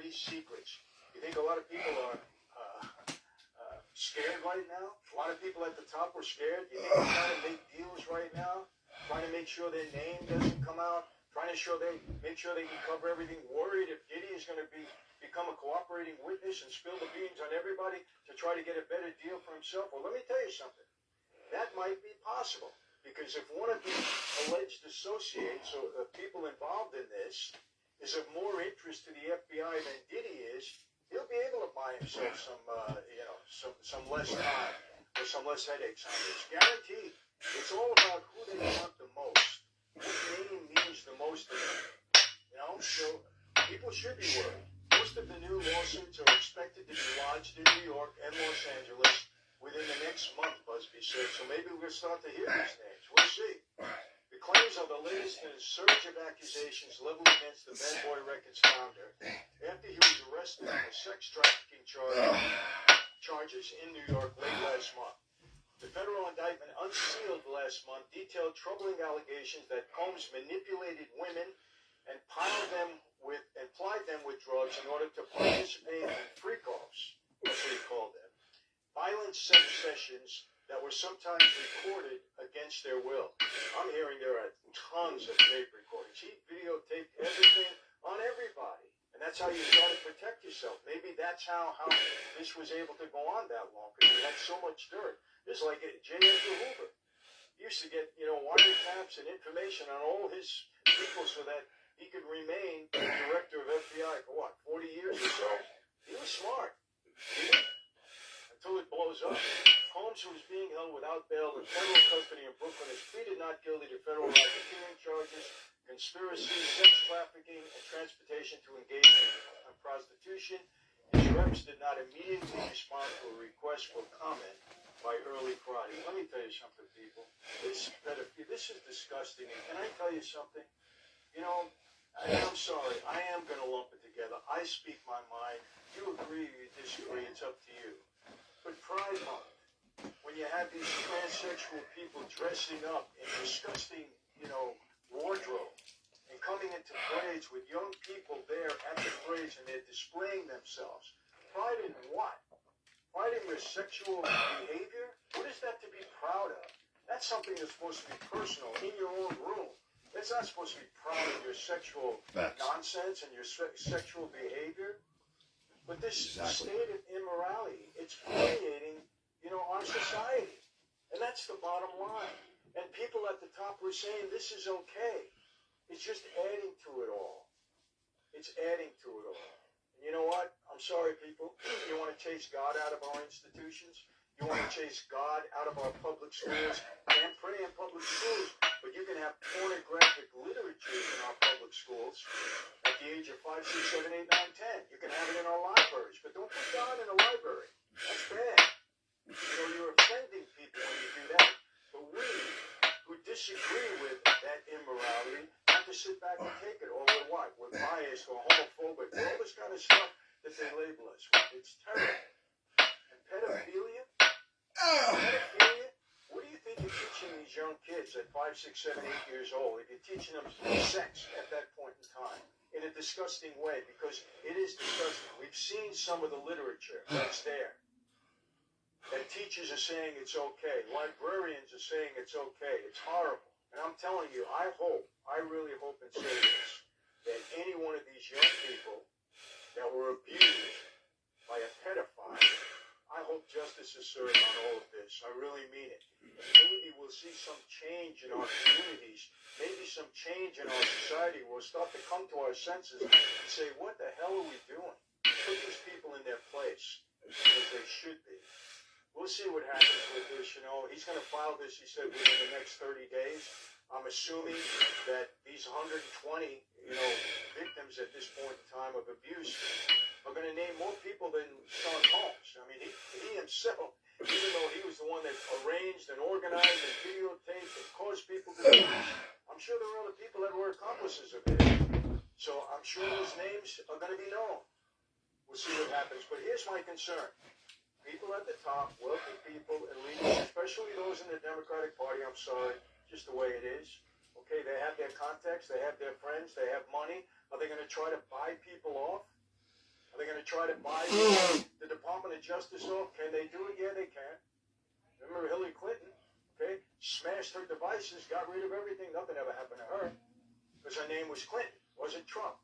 these secrets. You think a lot of people are scared right now? A lot of people at the top are scared. You think they're trying to make deals right now? Trying to make sure their name doesn't come out? Trying to make sure they can cover everything? Worried if Diddy is going to become a cooperating witness and spill the beans on everybody to try to get a better deal for himself? Well, let me tell you something. That might be possible. Because if one of the alleged associates or the people involved in this is of more interest to the FBI than Diddy is, he'll be able to buy himself some less time or some less headaches on this. Guaranteed. It's all about who they want the most. What name means the most to them. So people should be worried. Most of the new lawsuits are expected to be lodged in New York and Los Angeles within the next month, Busby said. So maybe we'll start to hear these names. We'll see. The claims are the latest in a surge of accusations leveled against the Bad Boy Records founder after he was arrested on the sex trafficking charges in New York late last month. The federal indictment unsealed last month detailed troubling allegations that Combs manipulated women and plied them with drugs in order to participate in freak-offs, that's what he called them. Violent sex sessions that were sometimes recorded against their will. I'm hearing there are tons of tape recordings. He videotaped everything on everybody. And that's how you try to protect yourself. Maybe that's how this was able to go on that long, because he had so much dirt. It's like J. Edgar Hoover. He used to get, wiretaps and information on all his people so that he could remain the director of FBI for 40 years or so? He was smart. Until it blows up. Combs, who was being held without bail in federal custody in Brooklyn, is pleaded not guilty to federal racketeering charges, conspiracy, sex trafficking, and transportation to engage in prostitution. His reps did not immediately respond to a request for comment by early Friday. Let me tell you something, people. This is disgusting. And can I tell you something? I'm sorry. I am going to lump it together. I speak my mind. You agree, you disagree, it's up to you. But Pride Month, when you have these transsexual people dressing up in disgusting, wardrobe and coming into parades with young people there at the parades and they're displaying themselves. Pride in what? Pride in your sexual behavior? What is that to be proud of? That's something that's supposed to be personal, in your own room. That's not supposed to be proud of your sexual nonsense and your sexual behavior. But this state of immorality, it's permeating, our society. And that's the bottom line. And people at the top were saying this is okay. It's just adding to it all. It's adding to it all. And you know what? I'm sorry, people. You want to chase God out of our institutions? You want to chase God out of our public schools? Can't pray in public schools, but you can have pornographic literature in our public schools at the age of 5, 6, 7, 8, 9, 10. You can have it in our libraries, but don't put God in a library. That's bad. You're offending people when you do that. But we, who disagree with that immorality, have to sit back and take it. Or we're what? We're biased or homophobic. All this kind of stuff that they label us with. It's terrible. And pedophilia? Pedophilia? What do you think you're teaching these young kids at 5, 6, 7, 8 years old if you're teaching them sex at that point in time in a disgusting way? Because it is disgusting. We've seen some of the literature that's there. That teachers are saying it's okay. Librarians are saying it's okay. It's horrible. And I'm telling you, I really hope and say this, that any one of these young people that were abused by a pedophile, I hope justice is served on all of this. I really mean it. Maybe we'll see some change in our communities, maybe some change in our society. We'll start to come to our senses and say, what the hell are we doing? Put these people in their place, as they should be. We'll see what happens with this, He's going to file this, he said, within the next 30 days. I'm assuming that these 120, victims at this point in time of abuse are going to name more people than Sean Combs. I mean, he himself, even though he was the one that arranged and organized and videotaped and caused people to do this, I'm sure there were other people that were accomplices of his. So I'm sure those names are going to be known. We'll see what happens. But here's my concern. People at the top, wealthy people and leaders, especially those in the Democratic Party, I'm sorry, just the way it is. Okay, they have their contacts, they have their friends, they have money. Are they going to try to buy people off? Are they going to try to buy the Department of Justice off? Can they do it? Yeah, they can. Remember Hillary Clinton, okay? Smashed her devices, got rid of everything. Nothing ever happened to her because her name was Clinton, wasn't Trump.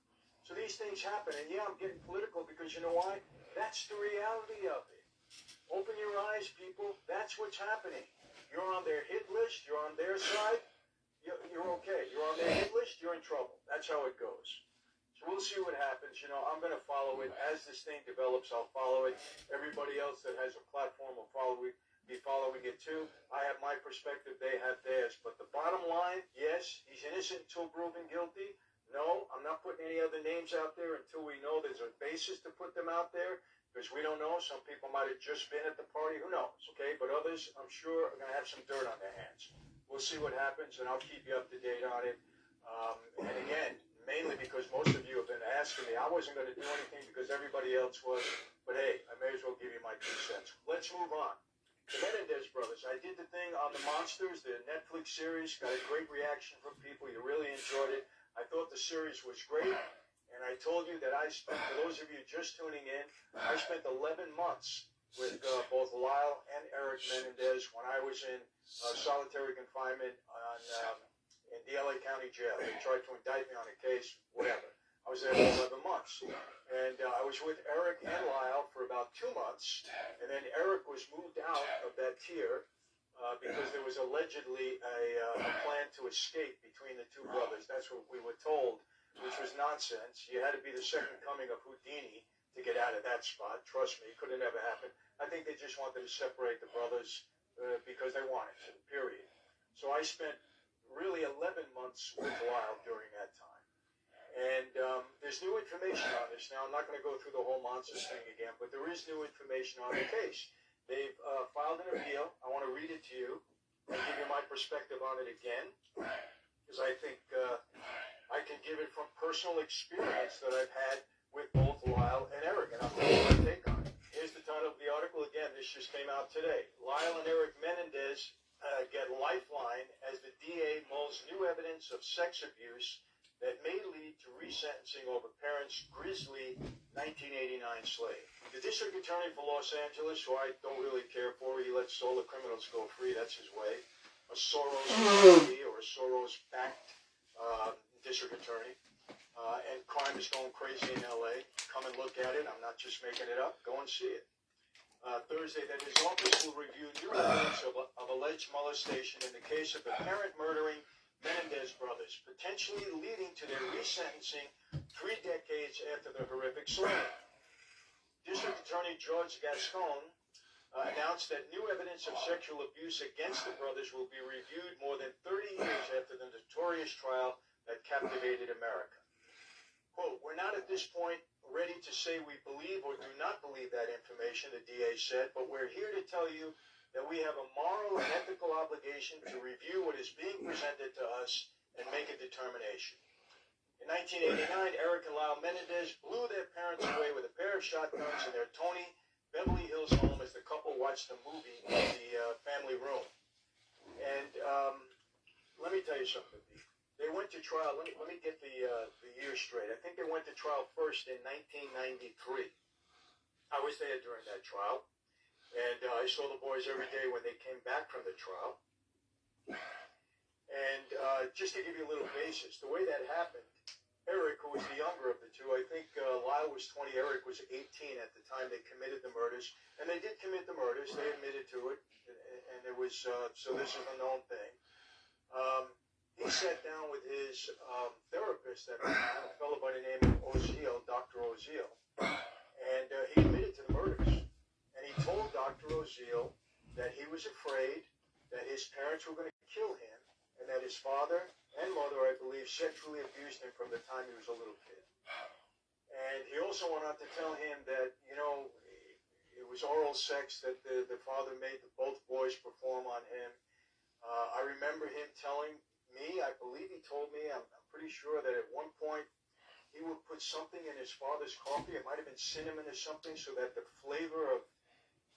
So these things happen. And yeah, I'm getting political because you know why? That's the reality of it. Open your eyes, people. That's what's happening. You're on their hit list. You're on their side. You're okay. You're on their hit list. You're in trouble. That's how it goes. So we'll see what happens. You know, I'm going to follow it. As this thing develops, I'll follow it. Everybody else that has a platform will be following it too. I have my perspective. They have theirs. But the bottom line, yes, he's innocent until proven guilty. No, I'm not putting any other names out there until we know there's a basis to put them out there. Because we don't know. Some people might have just been at the party. Who knows, okay? But others, I'm sure, are going to have some dirt on their hands. We'll see what happens, and I'll keep you up to date on it. And again, mainly because most of you have been asking me. I wasn't going to do anything because everybody else was. But hey, I may as well give you my 2 cents. Let's move on. The Menendez brothers. I did the thing on the Monsters, the Netflix series. Got a great reaction from people. You really enjoyed it. I thought the series was great. And I told you that I spent, for those of you just tuning in, I spent 11 months with both Lyle and Eric Menendez when I was in solitary confinement in the LA County Jail. They tried to indict me on a case, whatever. I was there for 11 months. And I was with Eric and Lyle for about 2 months. And then Eric was moved out of that tier because there was allegedly a plan to escape between the two brothers. That's what we were told. Which was nonsense. You had to be the second coming of Houdini to get out of that spot. Trust me, it could have never happened. I think they just wanted to separate the brothers because they wanted to, period. So I spent really 11 months with Lyle during that time. And there's new information on this. Now, I'm not going to go through the whole Monsters thing again, but there is new information on the case. They've filed an appeal. I want to read it to you and give you my perspective on it again because I think I can give it from personal experience that I've had with both Lyle and Eric, and I'll tell you my take on it. Here's the title of the article. Again, this just came out today. Lyle and Eric Menendez get lifeline as the DA mulls new evidence of sex abuse that may lead to resentencing over parents' grisly 1989 slave. The district attorney for Los Angeles, who I don't really care for, he lets all the criminals go free. That's his way. A Soros or a Soros-backed district attorney, and crime is going crazy in LA. Come and look at it. I'm not just making it up. Go and see it. Thursday, that his office will review new evidence of alleged molestation in the case of the parent-murdering Menendez brothers, potentially leading to their resentencing 3 decades after the horrific slaying. District Attorney George Gascon announced that new evidence of sexual abuse against the brothers will be reviewed more than 30 years after the notorious trial that captivated America. Quote, we're not at this point ready to say we believe or do not believe that information, the DA said, but we're here to tell you that we have a moral and ethical obligation to review what is being presented to us and make a determination. In 1989, Eric and Lyle Menendez blew their parents away with a pair of shotguns in their Tony Beverly Hills home as the couple watched a movie in the family room. And let me tell you something. They went to trial. Let me get the year straight. I think they went to trial first in 1993. I was there during that trial, and I saw the boys every day when they came back from the trial. And just to give you a little basis, the way that happened, Eric, who was the younger of the two, I think Lyle was 20, Eric was 18 at the time they committed the murders, and they did commit the murders. They admitted to it, and it was so this is a known thing. He sat down with his therapist at the time, a fellow by the name of Oziel, Dr. Oziel, and he admitted to the murders. And he told Dr. Oziel that he was afraid that his parents were going to kill him, and that his father and mother, I believe, sexually abused him from the time he was a little kid. And he also went on to tell him that, you know, it was oral sex that the father made both boys perform on him. I remember him telling me, I believe he told me, I'm pretty sure that at one point he would put something in his father's coffee. It might have been cinnamon or something, so that the flavor of,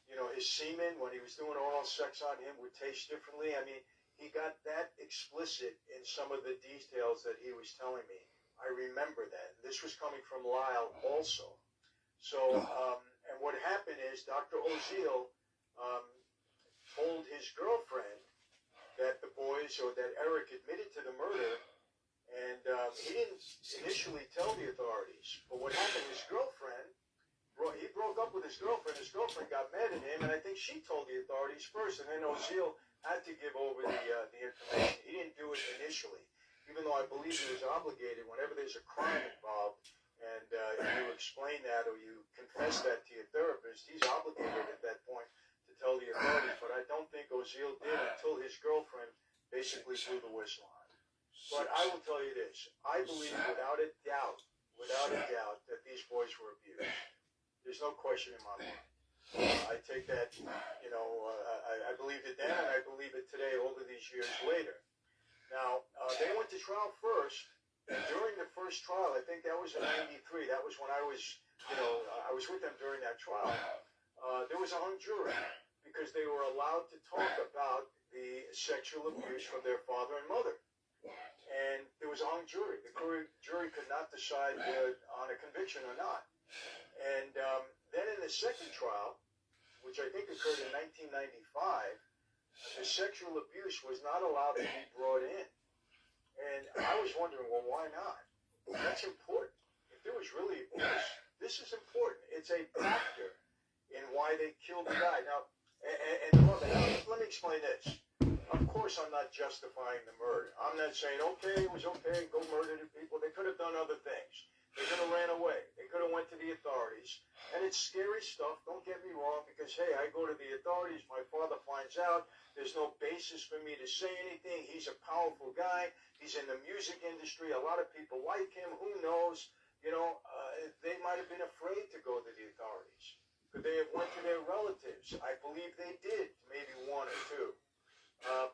you know, his semen when he was doing oral sex on him would taste differently. I mean, he got that explicit in some of the details that he was telling me. I remember that. This was coming from Lyle also. So, and what happened is Dr. Oziel told his girlfriend that the boys, or that Eric admitted to the murder, and he didn't initially tell the authorities. But what happened, his girlfriend, he broke up with his girlfriend got mad at him, and I think she told the authorities first, and then Oziel had to give over the information. He didn't do it initially, even though I believe he was obligated whenever there's a crime involved, and you explain that or you confess that to your therapist, he's obligated at that point to tell the authorities. But I don't think Oziel did until his girlfriend basically blew the whistle on him. But I will tell you this, I believe without a doubt, that these boys were abused. There's no question in my mind. I take that, I believed it then, and I believe it today, all of these years later. Now, they went to trial first, and during the first trial, I think that was in '93, that was when I was, I was with them during that trial, there was a hung jury, because they were allowed to talk about the sexual abuse from their father and mother. And there was a hung jury. The jury could not decide on a conviction or not. And then in the second trial, which I think occurred in 1995, the sexual abuse was not allowed to be brought in. And I was wondering, well, why not? That's important. If there was really abuse, this is important. It's a factor in why they killed the guy. Now, let me explain this. Of course, I'm not justifying the murder. I'm not saying, okay, it was okay, go murder the people. They could have done other things. They could have ran away. They could have went to the authorities. And it's scary stuff, don't get me wrong, because, hey, I go to the authorities, my father finds out, there's no basis for me to say anything. He's a powerful guy. He's in the music industry. A lot of people like him. Who knows? They might have been afraid to go to the authorities. Could they have went to their relatives? I believe they did, maybe one or two.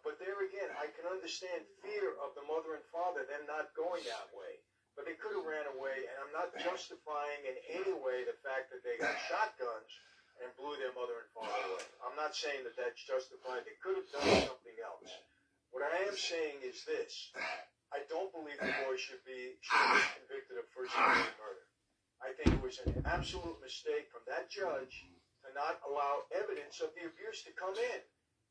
But there again, I can understand fear of the mother and father, them not going that way. But they could have ran away, and I'm not justifying in any way the fact that they got shotguns and blew their mother and father away. I'm not saying that that's justified. They could have done something else. What I am saying is this. I don't believe the boy should be convicted of first-degree murder. I think it was an absolute mistake from that judge to not allow evidence of the abuse to come in,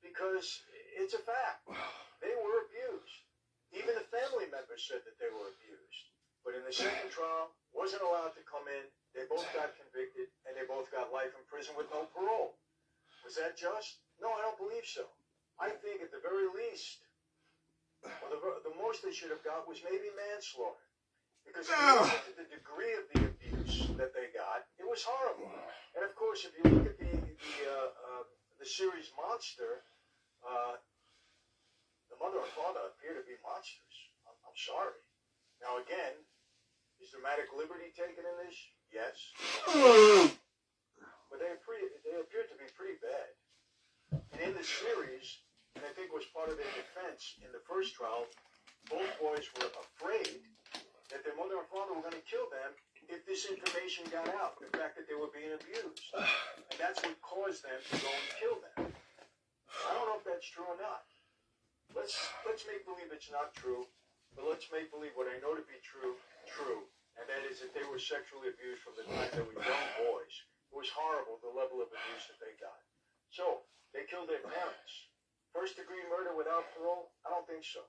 because it's a fact. They were abused. Even the family members said that they were abused. But in the second trial, wasn't allowed to come in. They both got convicted, and they both got life in prison with no parole. Was that just? No, I don't believe so. I think at the very least, the most they should have got was maybe manslaughter. Because if you look at the degree of the abuse that they got, it was horrible. And of course, if you look at the series Monster, the mother and father appear to be monsters. I'm sorry. Now again, is dramatic liberty taken in this? Yes. But they appear to be pretty bad. And in the series, and I think was part of their defense in the first trial, both boys were afraid that their mother and father were going to kill them if this information got out, the fact that they were being abused. And that's what caused them to go and kill them. I don't know if that's true or not. Let's make believe it's not true, but let's make believe what I know to be true, and that is that they were sexually abused from the time they were young boys. It was horrible, the level of abuse that they got. So, they killed their parents. First-degree murder without parole? I don't think so.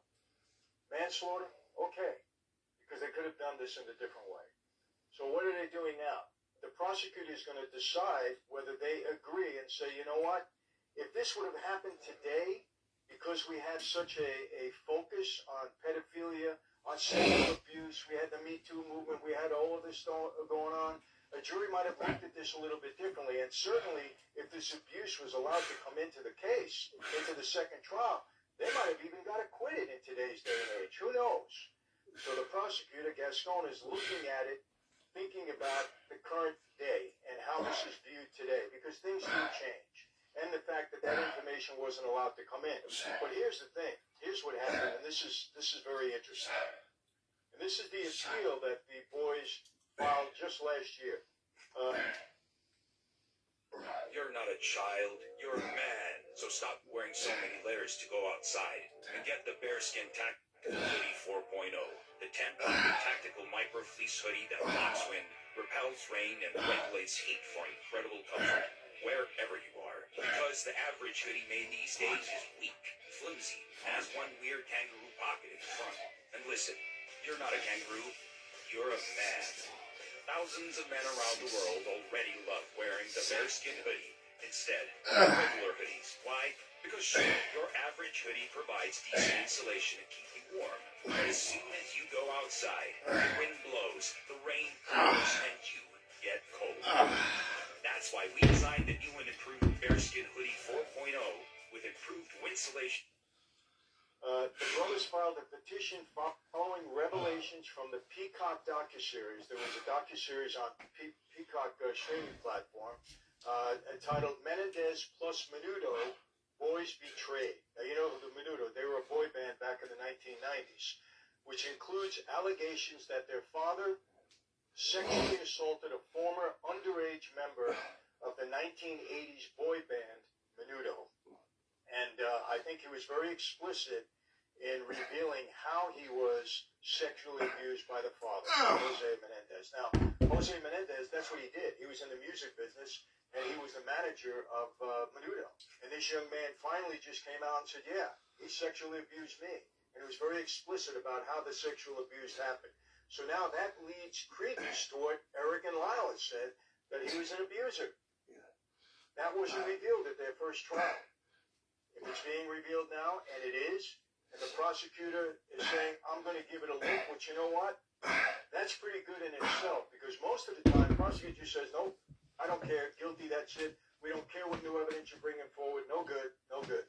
Manslaughter? Okay. Because they could have done this in a different way. So what are they doing now? The prosecutor is going to decide whether they agree and say, you know what? If this would have happened today, because we had such a focus on pedophilia, on sexual abuse, we had the Me Too movement, we had all of this going on, a jury might have looked at this a little bit differently. And certainly, if this abuse was allowed to come into the case, into the second trial, they might have even got acquitted in today's day and age. Who knows? So the prosecutor, Gascon, is looking at it, thinking about the current day and how this is viewed today, because things do change. And the fact that information wasn't allowed to come in. But here's the thing. Here's what happened, and this is very interesting. And this is the appeal that the boys filed just last year. You're not a child. You're a man. So stop wearing so many layers to go outside and get the bearskin Hoodie 4.0, the Tampon tactical micro fleece hoodie that blocks wind, repels rain, and regulates heat for incredible comfort wherever you are. Because the average hoodie made these days is weak, flimsy, and has one weird kangaroo pocket in the front. And listen, you're not a kangaroo, you're a man. Thousands of men around the world already love wearing the bearskin hoodie instead of regular hoodies. Why? Because sure, your average hoodie provides decent insulation to keep you warm. But as soon as you go outside, the wind blows, the rain pours, and you get cold. That's why we designed the new and improved Bearskin Hoodie 4.0 with improved winsulation. The brothers filed a petition following revelations from the Peacock docuseries. There was a docuseries on Peacock streaming platform entitled Menendez plus Menudo, Boys Betrayed. Now, you know the Menudo, they were a boy band back in the 1990s, which includes allegations that their father sexually assaulted a former underage member of the 1980s boy band Menudo. And I think he was very explicit in revealing how he was sexually abused by the father, Jose Menendez. Now, Jose Menendez, that's what he did. He was in the music business, and he was the manager of Menudo. And this young man finally just came out and said, yeah, he sexually abused me. And he was very explicit about how the sexual abuse happened. So now that leads credence to what Eric and Lyle had said, that he was an abuser. That wasn't revealed at their first trial. If it's being revealed now, and it is, and the prosecutor is saying, I'm going to give it a look, which you know what? That's pretty good in itself, because most of the time, the prosecutor says, nope, I don't care, guilty, that's it. We don't care what new evidence you're bringing forward, no good, no good.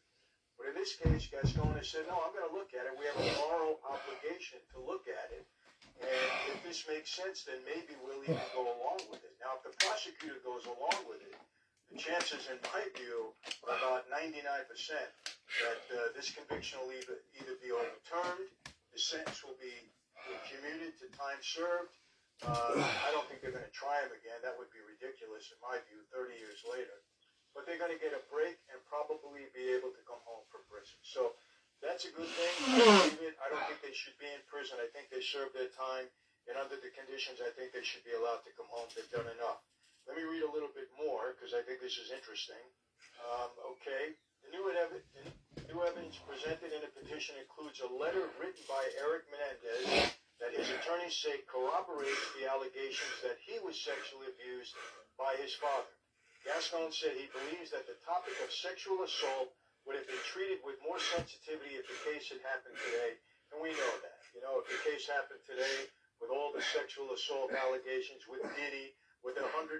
But in this case, Gascon has said, no, I'm going to look at it. We have a moral obligation to look at it. And if this makes sense, then maybe we'll even go along with it. Now, if the prosecutor goes along with it, the chances, in my view, are about 99% that this conviction will either be overturned, the sentence will be commuted to time served. I don't think they're going to try him again. That would be ridiculous, in my view, 30 years later. But they're going to get a break and probably be able to come home from prison. So that's a good thing. I don't think they should be in prison. I think they served their time, and under the conditions, I think they should be allowed to come home. They've done enough. Let me read a little bit more, because I think this is interesting. Okay. The new evidence presented in the petition includes a letter written by Eric Menendez that his attorneys say corroborates the allegations that he was sexually abused by his father. Gascon said he believes that the topic of sexual assault would have been treated with more sensitivity if the case had happened today, and we know that. You know, if the case happened today with all the sexual assault allegations with Diddy, with 120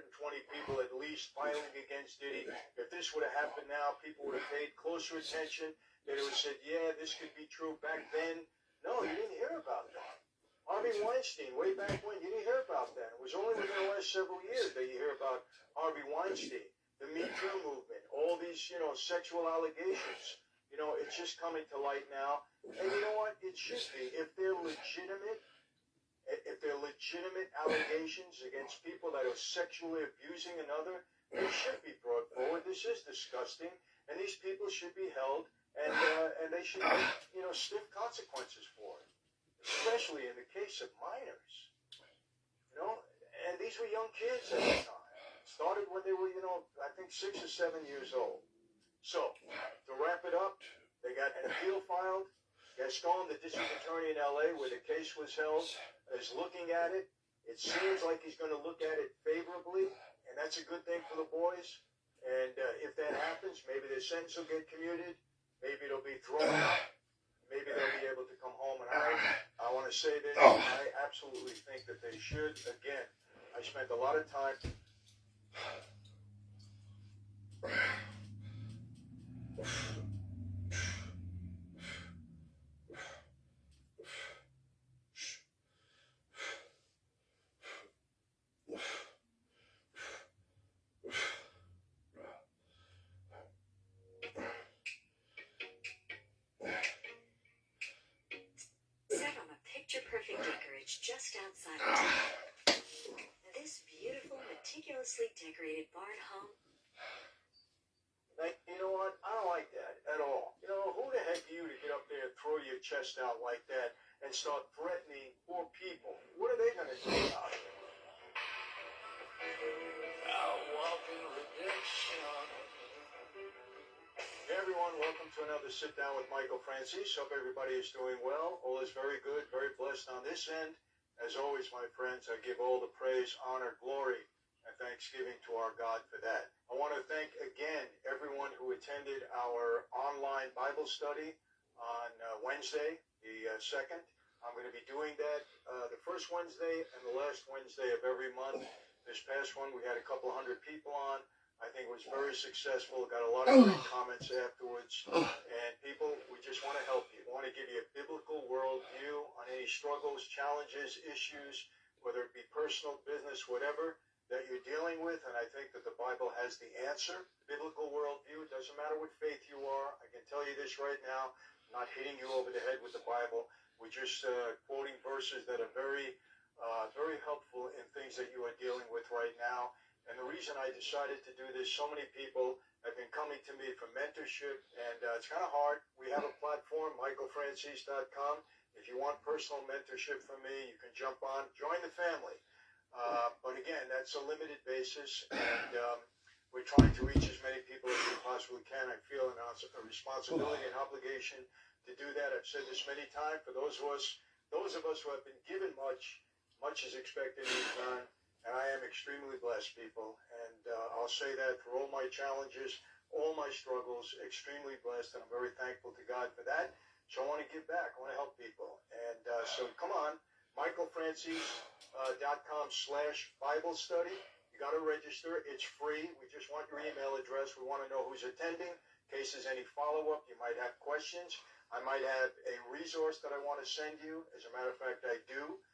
people at least filing against Diddy. If this would have happened now, people would have paid closer attention. They would have said, yeah, this could be true back then. No, you didn't hear about that. Harvey Weinstein, way back when, you didn't hear about that. It was only within the last several years that you hear about Harvey Weinstein, the Me Too movement, all these, sexual allegations. It's just coming to light now. And you know what? It should be. If they're legitimate allegations against people that are sexually abusing another, they should be brought forward. This is disgusting, and these people should be held, and they should have, stiff consequences for it, especially in the case of minors. And these were young kids at the time. Started when they were, I think 6 or 7 years old. So, to wrap it up, they got an appeal filed. Gascon, the district attorney in L.A., where the case was held, is looking at it. It seems like he's going to look at it favorably, and that's a good thing for the boys. And if that happens, maybe their sentence will get commuted. Maybe it'll be thrown out. Maybe they'll be able to come home. And I want to say this. I absolutely think that they should. Again, I spent a lot of time. Perfect acreage just outside of town. This beautiful, meticulously decorated barn home Now, you know what? I don't like that at all. You know, who the heck are you to get up there and throw your chest out like that and start threatening poor people? What are they going to do about it? I'll walk in redemption. Hey everyone, welcome to another Sit Down with Michael Francis. Hope everybody is doing well. All is very good, very blessed on this end. As always, my friends, I give all the praise, honor, glory, and thanksgiving to our God for that. I want to thank again everyone who attended our online Bible study on Wednesday, the 2nd. I'm going to be doing that the first Wednesday and the last Wednesday of every month. This past one, we had a couple hundred people on. I think it was very successful. Got a lot of great comments afterwards. And people, we just want to help you. We want to give you a biblical worldview on any struggles, challenges, issues, whether it be personal, business, whatever that you're dealing with. And I think that the Bible has the answer. Biblical worldview, it doesn't matter what faith you are. I can tell you this right now. I'm not hitting you over the head with the Bible. We're just quoting verses that are very helpful in things that you are dealing with right now. And the reason I decided to do this, so many people have been coming to me for mentorship, and it's kind of hard. We have a platform, michaelfrancis.com. If you want personal mentorship from me, you can jump on, join the family. But again, that's a limited basis, and we're trying to reach as many people as we possibly can. I feel a responsibility and obligation to do that. I've said this many times. For those of us who have been given much is expected in return. And I am extremely blessed, people. And I'll say that for all my challenges, all my struggles, extremely blessed. And I'm very thankful to God for that. So I want to give back. I want to help people. And so come on, michaelfrancis.com/Bible study. You got to register. It's free. We just want your email address. We want to know who's attending. In case there's any follow-up, you might have questions. I might have a resource that I want to send you. As a matter of fact, I do.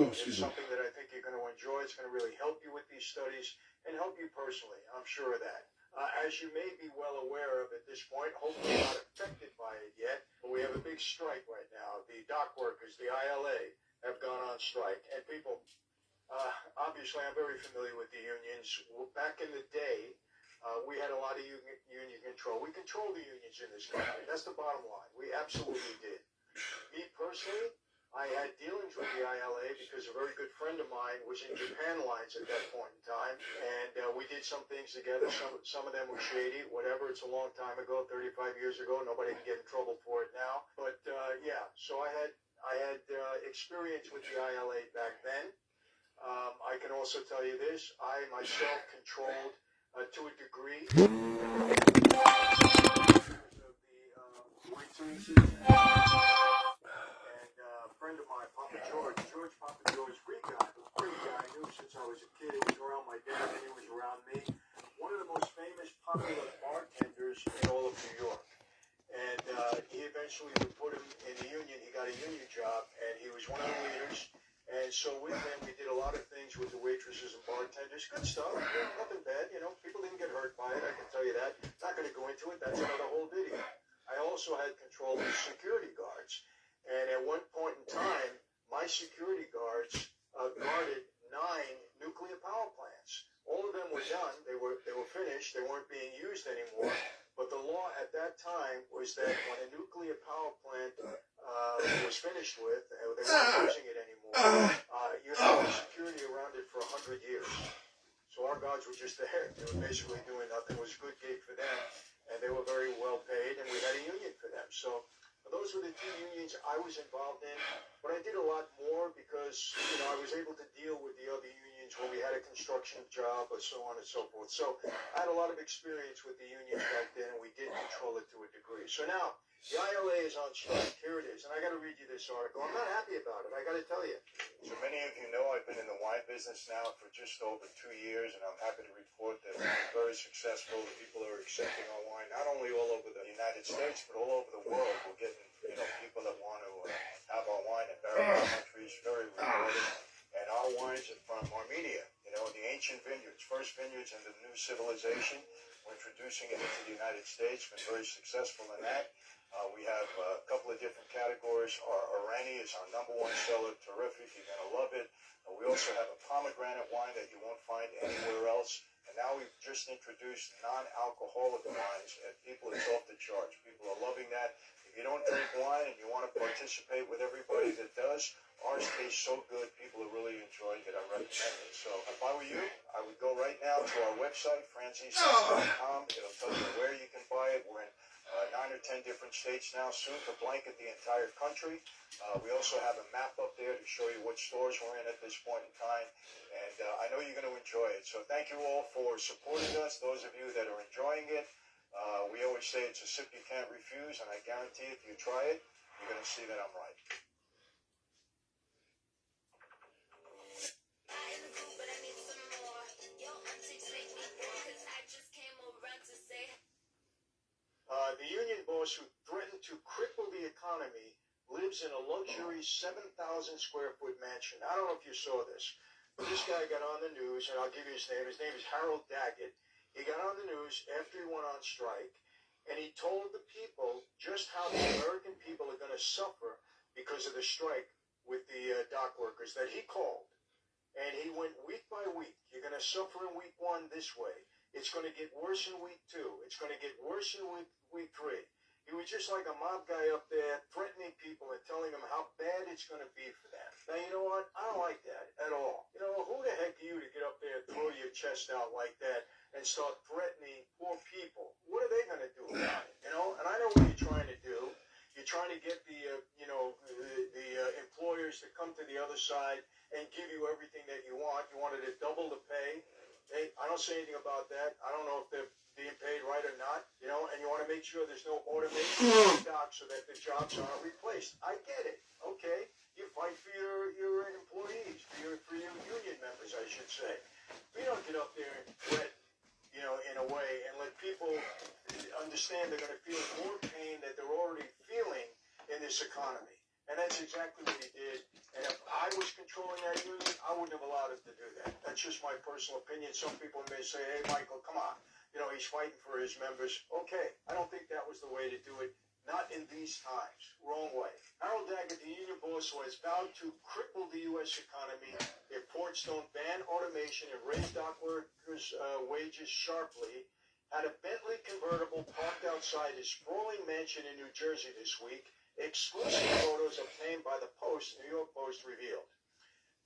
It's something that I think you're going to enjoy. It's going to really help you with these studies and help you personally. I'm sure of that. As you may be well aware of at this point, hopefully not affected by it yet, but we have a big strike right now. The dock workers, the ILA, have gone on strike. And people, obviously I'm very familiar with the unions. Back in the day, we had a lot of union control. We control the unions in this country. That's the bottom line. We absolutely did. Me personally, I had dealings with the ILA because a very good friend of mine was in Japan Lines at that point in time, and we did some things together. Some of them were shady, whatever. It's a long time ago, 35 years ago. Nobody can get in trouble for it now. But yeah, so I had experience with the ILA back then. I can also tell you this: I myself controlled to a degree of the waitress. Friend of mine, Papa George Papa George, great guy, I knew since I was a kid. He was around my dad and he was around me. One of the most famous popular bartenders in all of New York. And he eventually would put him in the union. He got a union job and he was one of the leaders. And so with him, we did a lot of things with the waitresses and bartenders. Good stuff, nothing bad. You know, people didn't get hurt by it, I can tell you that. Not going to go into it, that's another whole video. I also had control of the security guards. And at one point in time, my security guards guarded 9 nuclear power plants. All of them were done. They were finished. They weren't being used anymore. But the law at that time was that when a nuclear power plant was finished with, they weren't using it anymore, you had security around it for 100 years. So our guards were just there. They were basically doing nothing. It was a good gig for them. And they were very well paid. And we had a union for them. So those were the 2 unions I was involved in, but I did a lot more because, I was able to deal with the other unions when we had a construction job or so on and so forth. So I had a lot of experience with the unions back then, and we did control it to a degree. So now, the ILA is on strike. Here it is, and I got to read you this article. I'm not happy about it, I got to tell you. So many of you know I've been in the wine business now for just over 2 years, and I'm happy to report that we've been very successful. The people are accepting our wine, not only all over the United States, but all over the world. We're getting, people that want to have our wine in various countries, very rewarded. And our wines are from Armenia, the ancient vineyards, first vineyards in the new civilization. We're introducing it into the United States, been very successful in that. We have a couple of different categories. Our Irani is our #1 seller, terrific, you're going to love it. We also have a pomegranate wine that you won't find anywhere else. And now we've just introduced non-alcoholic wines, and people, it's off the charts. People are loving that. If you don't drink wine and you want to participate with everybody that does, ours tastes so good. People are really enjoying it. I recommend it. So if I were you, I would go right now to our website, franzisons.com. It'll tell you where you can buy it. We're in 9 or 10 different states now, soon to blanket the entire country. We also have a map up there to show you what stores we're in at this point in time. And I know you're going to enjoy it. So thank you all for supporting us, those of you that are enjoying it. We always say it's a sip you can't refuse, and I guarantee if you try it, you're going to see that I'm right. The union boss who threatened to cripple the economy lives in a luxury 7,000 square foot mansion. I don't know if you saw this, but this guy got on the news, and I'll give you his name. His name is Harold Daggett. He got on the news after he went on strike, and he told the people just how the American people are going to suffer because of the strike with the dock workers that he called. And he went week by week. You're going to suffer in week 1 this way. It's going to get worse in week 2. It's going to get worse in week 3. He was just like a mob guy up there threatening people and telling them how bad it's going to be for them. Now, you know what? I don't like that at all. You know, who the heck are you to get up there and throw your chest out like that and start threatening poor people? What are they going to do about it? You know, and I know what you're trying to do. You're trying to get the employers to come to the other side and give you everything that you want. You wanted to double the pay. Hey, I don't say anything about that. I don't know if they're being paid right or not, you know, and you want to make sure there's no automation in the dock so that the jobs aren't replaced. I get it. Okay. You fight for your employees, for your union members, I should say. We don't get up there and threat, you know, in a way, and let people understand they're going to feel more pain that they're already feeling in this economy. And that's exactly what he did. And if I was controlling that union, I wouldn't have allowed him to do that. That's just my personal opinion. Some people may say, hey, Michael, come on. You know, he's fighting for his members. Okay, I don't think that was the way to do it. Not in these times. Wrong way. Harold Daggett, the union boss, who has vowed to cripple the U.S. economy if ports don't ban automation and raise dock workers' wages sharply, had a Bentley convertible parked outside his sprawling mansion in New Jersey this week. Exclusive photos obtained by the Post, New York Post, revealed.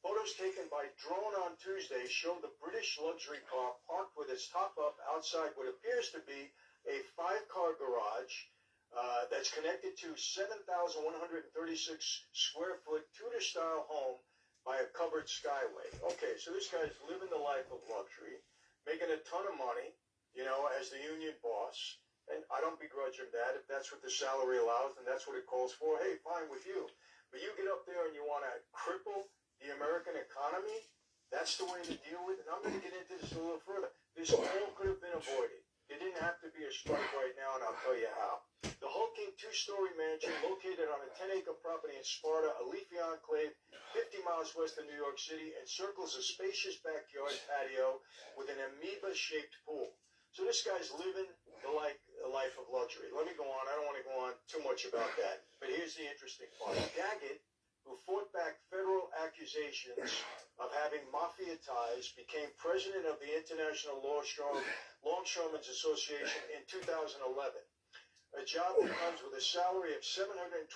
Photos taken by drone on Tuesday show the British luxury car parked with its top up outside what appears to be a 5-car garage that's connected to 7,136 square foot Tudor-style home by a covered skyway. Okay, so this guy's living the life of luxury, making a ton of money, you know, as the union boss. And I don't begrudge him that. If that's what the salary allows and that's what it calls for, hey, fine with you. But you get up there and you want to cripple the American economy, that's the way to deal with it. And I'm going to get into this a little further. This all could have been avoided. It didn't have to be a strike right now, and I'll tell you how. The hulking 2-story mansion located on a 10-acre property in Sparta, a leafy enclave 50 miles west of New York City, encircles a spacious backyard patio with an amoeba-shaped pool. So this guy's living the life of luxury. Let me go on. I don't want to go on too much about that. But here's the interesting part. Daggett, who fought back federal accusations of having mafia ties, became president of the International Longshoremen's Association in 2011. A job that comes with a salary of $728,000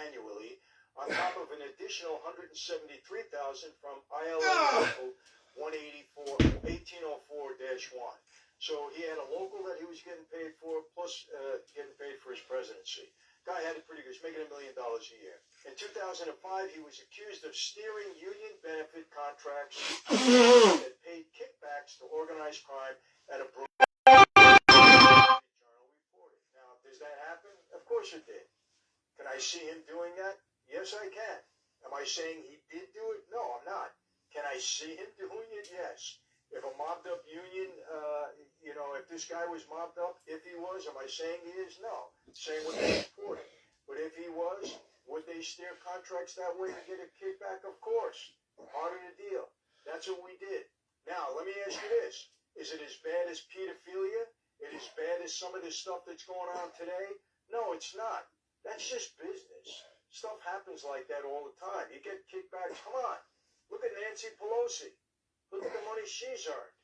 annually, on top of an additional $173,000 from ILO Local 1804-1. So he had a local that he was getting paid for, plus getting paid for his presidency. Guy had it pretty good. He's making $1 million a year. In 2005, he was accused of steering union benefit contracts that paid kickbacks to organized crime at a Journal reported. Now, does that happen? Of course it did. Can I see him doing that? Yes, I can. Am I saying he did do it? No, I'm not. Can I see him doing it? Yes. If a mobbed up union, if this guy was mobbed up, if he was, am I saying he is? No. Same with the reporting. But if he was, would they steer contracts that way to get a kickback? Of course. Part of the deal. That's what we did. Now, let me ask you this. Is it as bad as pedophilia? Is it as bad as some of this stuff that's going on today? No, it's not. That's just business. Stuff happens like that all the time. You get kickbacks. Come on. Look at Nancy Pelosi. Look at the money she's earned.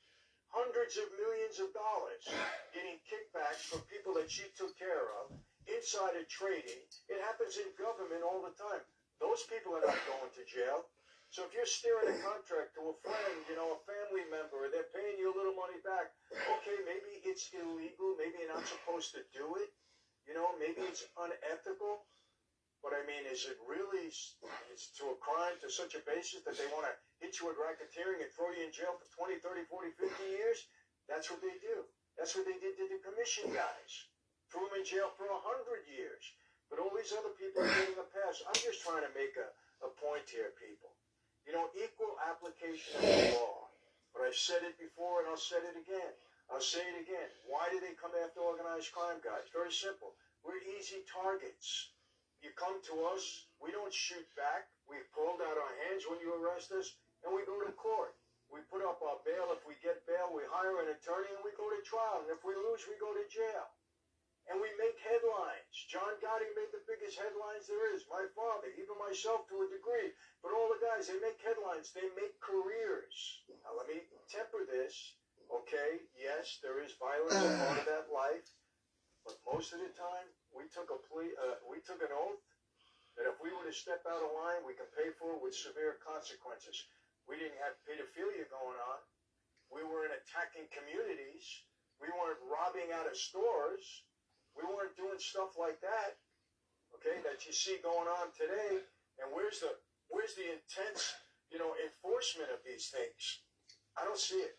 hundreds of millions of dollars getting kickbacks from people that she took care of, insider trading. It happens in government all the time. Those people are not going to jail. So if you're steering a contract to a friend, a family member, and they're paying you a little money back, okay, maybe it's illegal, maybe you're not supposed to do it, maybe it's unethical, but I mean, is it really, it's to a crime to such a basis that they want to hit you with racketeering and throw you in jail for 20, 30, 40, 50 years? That's what they do. That's what they did to the commission guys. Threw them in jail for 100 years. But all these other people are getting a pass. I'm just trying to make a point here, people. Equal application of the law. But I've said it before and I'll say it again. Why do they come after organized crime guys? Very simple. We're easy targets. You come to us, we don't shoot back. We hold out our hands when you arrest us, and we go to court. We put up our bail. If we get bail, we hire an attorney and we go to trial. And if we lose, we go to jail. And we make headlines. John Gotti made the biggest headlines there is. My father, even myself to a degree. But all the guys, they make headlines. They make careers. Now, let me temper this. Okay, yes, there is violence a part of that life. But most of the time, we took an oath that if we were to step out of line, we can pay for it with severe consequences. We didn't have pedophilia going on. We weren't attacking communities. We weren't robbing out of stores. We weren't doing stuff like that, okay, that you see going on today. And where's the intense, enforcement of these things? I don't see it.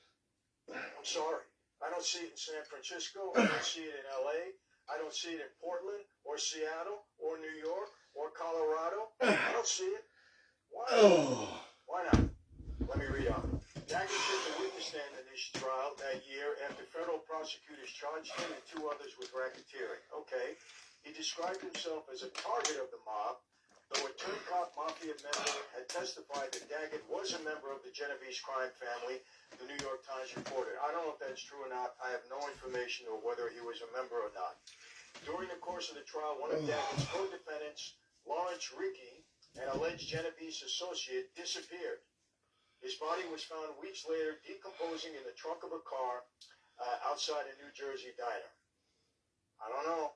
I'm sorry. I don't see it in San Francisco. I don't see it in LA. I don't see it in Portland or Seattle or New York or Colorado. I don't see it. Why? Why not? Let me read on. Daggett took the witness stand in this trial that year after federal prosecutors charged him and two others with racketeering. Okay. He described himself as a target of the mob, though a turncock mafia member had testified that Daggett was a member of the Genovese crime family, the New York Times reported. I don't know if that's true or not. I have no information on whether he was a member or not. During the course of the trial, one of Daggett's co-defendants, Lawrence Ricky, an alleged Genovese associate, disappeared. His body was found weeks later decomposing in the trunk of a car outside a New Jersey diner. I don't know.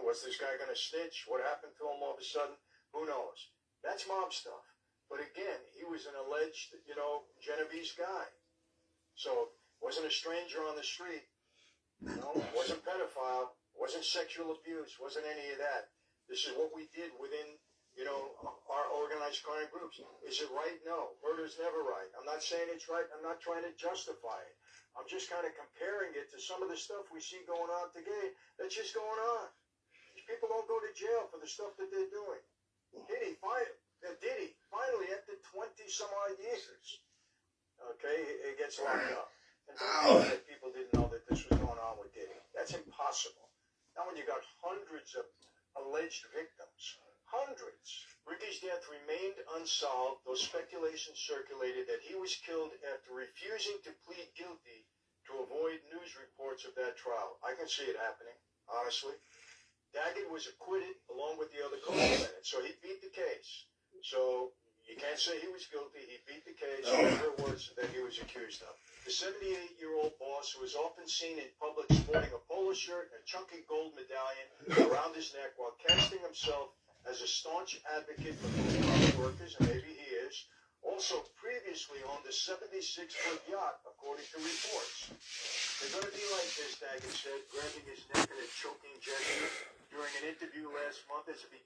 Was this guy going to snitch? What happened to him all of a sudden? Who knows? That's mob stuff. But again, he was an alleged, Genovese guy. So, wasn't a stranger on the street. Wasn't pedophile. Wasn't sexual abuse. Wasn't any of that. This is what we did within our organized crime groups. Is it right? No. Murder's never right. I'm not saying it's right. I'm not trying to justify it. I'm just kind of comparing it to some of the stuff we see going on today that's just going on. These people don't go to jail for the stuff that they're doing. Diddy, finally, after 20-some-odd years, okay, it gets locked up. And don't think that people didn't know that this was going on with Diddy. That's impossible. Now when you got hundreds of alleged victims, hundreds. Ricky's death remained unsolved, though speculation circulated that he was killed after refusing to plead guilty to avoid news reports of that trial. I can see it happening, honestly. Daggett was acquitted along with the other co-defendants, so he beat the case. So you can't say he was guilty. He beat the case, whatever it was that he was accused of. The 78-year-old boss, who was often seen in public sporting a polo shirt and a chunky gold medallion around his neck while casting himself as a staunch advocate for blue-collar workers, and maybe he is, also previously owned a 76-foot yacht, according to reports. They're going to be like this, Daggett said, grabbing his neck in a choking gesture during an interview last month as if he